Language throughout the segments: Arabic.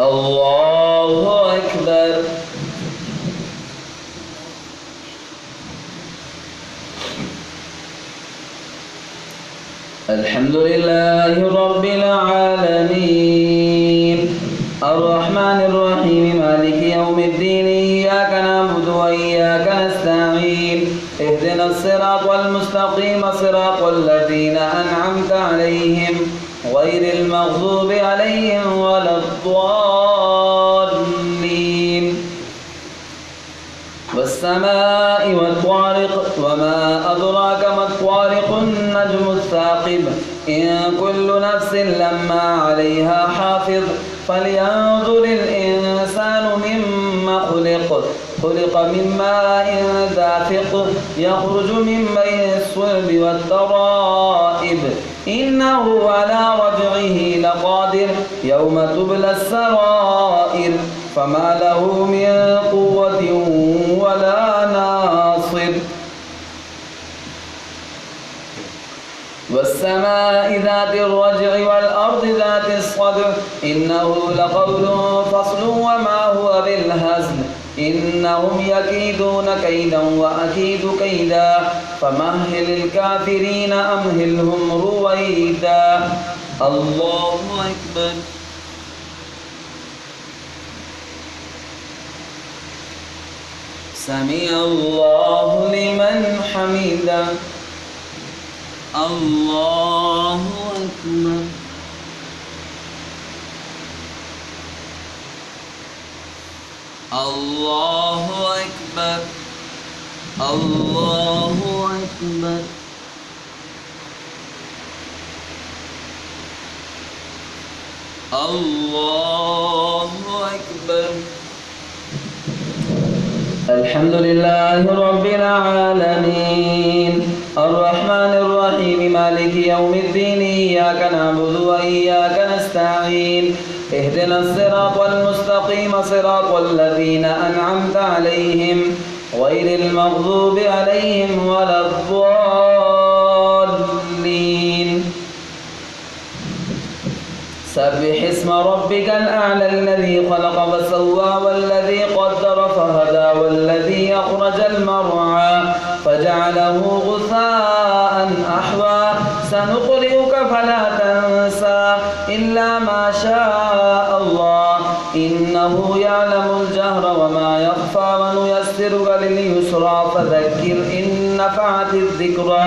الله أكبر. الحمد لله رب العالمين الرحمن الرحيم مالك يوم الدين إياك نعبد وإياك نستعين اهدنا الصراط المستقيم صراط الذين أنعمت عليهم غير المغضوب عليهم ولا الضالين. والسماء والطارق وما أدراك ما الطارق النجم الثاقب إن كل نفس لما عليها حافظ فلينظر الإنسان مما خلق من ماء دافق يخرج من بين الصلب والترائب إنه على رجعه لقادر يوم تبلى السرائر فما له من قوة ولا ناصر. والسماء ذات الرجع والأرض ذات الصدع إنه لقول فصل وما هو بالهزل إنهم يكيدون كيدا وأكيد كيدا فمهل الكافرين أمهلهم رويدا. الله أكبر. سمع الله لمن حمده. الله أكبر. الله أكبر. الله أكبر. الله أكبر. الحمد لله رب العالمين الرحمن الرحيم مالك يوم الدين إياك نعبد وإياك نستعين اهدنا الصراط المستقيم صراط الذين أنعمت عليهم غير المغضوب عليهم ولا الضالين. سبح اسم ربك الأعلى الذي خلق فسوى والذي قدر فهدى والذي أخرج المرعى فجعله غثاء أحوى سنقرئك فلا تنسى إلا ما شاء الله إنه يعلم الجهر وما يخفى ونيسرك لليسرى فذكر إن نفعت الذكرى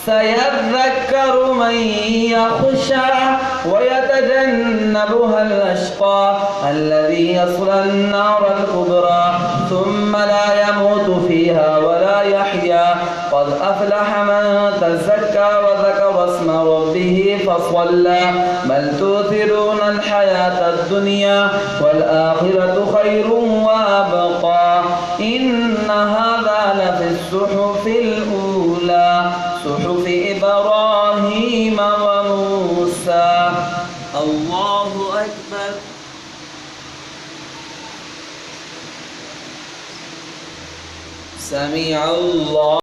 سيذكر من يخشى ويتجنبها الأشقى الذي يصلى النار الكبرى ثم لا يموت فيها ولا يحيا قد أفلح من تزكى وذكر اسم ربه فصلى بل تؤثرون الحياة الدنيا والآخرة خير وأبقى إن هذا لفي الصحف الأولى صحف إبراهيم وموسى. الله أكبر. سمع الله